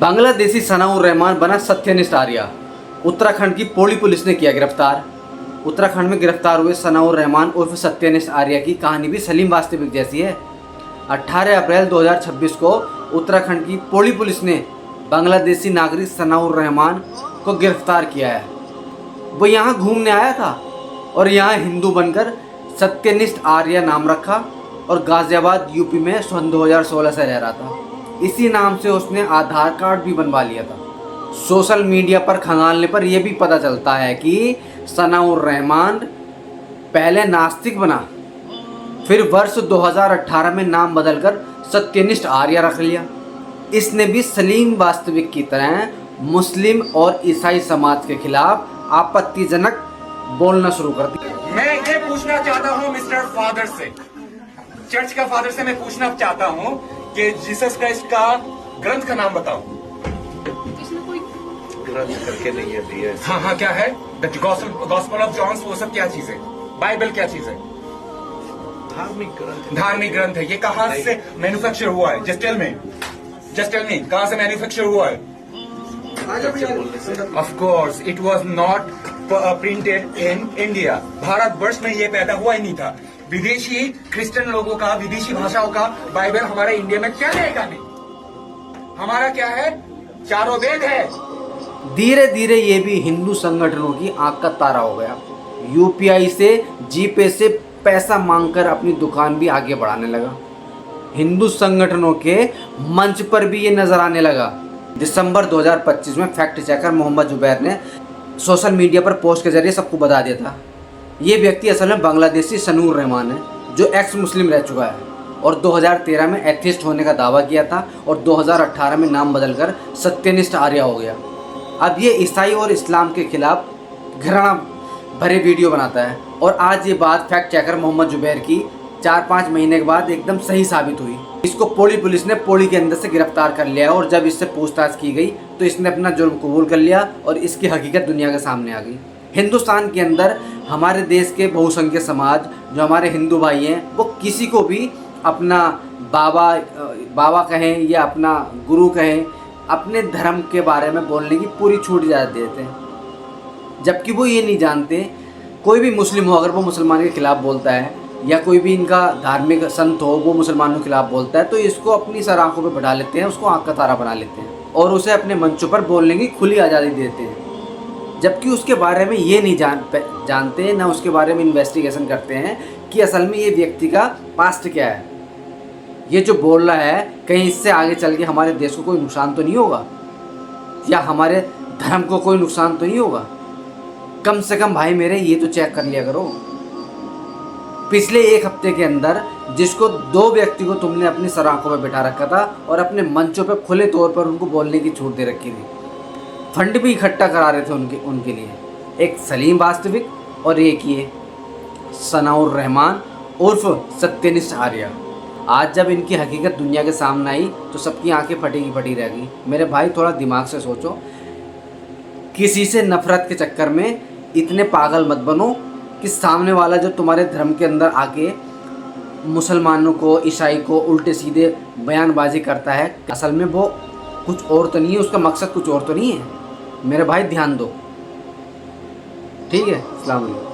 बांग्लादेशी सनाउर रहमान बना सत्यनिष्ठ आर्या। उत्तराखंड की पौड़ी पुलिस ने किया गिरफ्तार। उत्तराखंड में गिरफ्तार हुए सनाउर रहमान उर्फ सत्यनिष्ठ आर्या की कहानी भी सलीम वास्तविक जैसी है। 18 अप्रैल 2026 को उत्तराखंड की पौड़ी पुलिस ने बांग्लादेशी नागरिक सनाउर रहमान को गिरफ्तार किया है। वो यहाँ घूमने आया था और यहाँ हिंदू बनकर सत्यनिष्ठ आर्या नाम रखा और गाजियाबाद यूपी में सन 2016 से रह रहा था। इसी नाम से उसने आधार कार्ड भी बनवा लिया था। सोशल मीडिया पर खंगालने पर यह भी पता चलता है कि सनाउर रहमान पहले नास्तिक बना, फिर वर्ष 2018 में नाम बदलकर सत्यनिष्ठ आर्या रख लिया। इसने भी सलीम वास्तविक की तरह मुस्लिम और ईसाई समाज के खिलाफ आपत्तिजनक बोलना शुरू कर दिया। मैं ये पूछना चाहता हूँ मिस्टर फादर से, चर्च का फादर से मैं पूछना चाहता हूँ कि जीसस क्राइस्ट का ग्रंथ का नाम बताओ। ग्रंथ करके नहीं है दिया। हाँ, क्या है? द गॉस्पेल ऑफ जॉन, वो सब क्या चीज है? बाइबल क्या चीज है? धार्मिक ग्रंथ है। ये कहाँ से मैन्युफैक्चर हुआ है? जस्ट टेल मी कहाँ से मैन्युफैक्चर हुआ है? Of course it was not printed in India. Bharatvarsh में ये पैदा हुआ ही नहीं था। विदेशी क्रिश्चियन लोगों का, विदेशी भाषाओं का बाइबल हमारे इंडिया में क्या रहेगा? नहीं, हमारा क्या है? चारों वेद है। धीरे धीरे ये भी हिंदू संगठनों की आंख का तारा हो गया। यूपीआई से, जीपे से पैसा मांगकर अपनी दुकान भी आगे बढ़ाने लगा। हिंदू संगठनों के मंच पर भी ये नजर आने लगा। दिसंबर 2025 में फैक्ट चेकर मोहम्मद जुबैर ने सोशल मीडिया पर पोस्ट के जरिए सबको बता दिया था। ये व्यक्ति असल में बांग्लादेशी सनूर रहमान है, जो एक्स मुस्लिम रह चुका है और 2013 में एथिस्ट होने का दावा किया था और 2018 में नाम बदलकर सत्यनिष्ठ आर्या हो गया। अब ये ईसाई और इस्लाम के खिलाफ घृणा भरे वीडियो बनाता है और आज ये बात फैक्ट चेकर मोहम्मद जुबैर की 4-5 महीने के बाद एकदम सही साबित हुई। इसको पौड़ी पुलिस ने पौड़ी के अंदर से गिरफ्तार कर लिया और जब इससे पूछताछ की गई तो इसने अपना जुर्म कबूल कर लिया और इसकी हकीकत दुनिया के सामने आ गई। हिंदुस्तान के अंदर हमारे देश के समाज जो हमारे हिंदू भाई हैं, वो किसी को भी अपना बाबा कहें या अपना गुरु कहें, अपने धर्म के बारे में बोलने की पूरी छूट इजाज़त देते हैं। जबकि वो ये नहीं जानते, कोई भी मुस्लिम हो अगर वो मुसलमान के खिलाफ बोलता है या कोई भी इनका धार्मिक संत हो वो मुसलमानों के खिलाफ बोलता है तो इसको अपनी सर आँखों पर बैठा लेते हैं, उसको आँख का तारा बना लेते हैं और उसे अपने मंचों पर बोलने की खुली आज़ादी देते हैं। जबकि उसके बारे में ये नहीं जानते ना उसके बारे में इन्वेस्टिगेशन करते हैं कि असल में ये व्यक्ति का पास्ट क्या है। ये जो बोल रहा है कहीं इससे आगे चल के हमारे देश को कोई नुकसान तो नहीं होगा या हमारे धर्म को कोई नुकसान तो नहीं होगा? कम से कम भाई मेरे ये तो चेक कर लिया करो। पिछले 1 हफ्ते के अंदर जिसको 2 व्यक्ति को तुमने अपनी सर आँखों में बिठा रखा था और अपने मंचों पर खुले तौर पर उनको बोलने की छूट दे रखी थी, फंड भी इकट्ठा करा रहे थे उनके लिए, एक सलीम वास्तविक और एक ये सनाउर रहमान उर्फ सत्यनिष्ठ आर्या। आज जब इनकी हकीकत दुनिया के सामने आई तो सबकी आंखें फटी रह गई। मेरे भाई थोड़ा दिमाग से सोचो, किसी से नफरत के चक्कर में इतने पागल मत बनो कि सामने वाला जो तुम्हारे धर्म के अंदर आके मुसलमानों को, ईसाई को उल्टे सीधे बयानबाजी करता है, असल में वो कुछ और तो नहीं है, उसका मकसद कुछ और तो नहीं है। मेरे भाई ध्यान दो, ठीक है? अस्सलाम वालेकुम।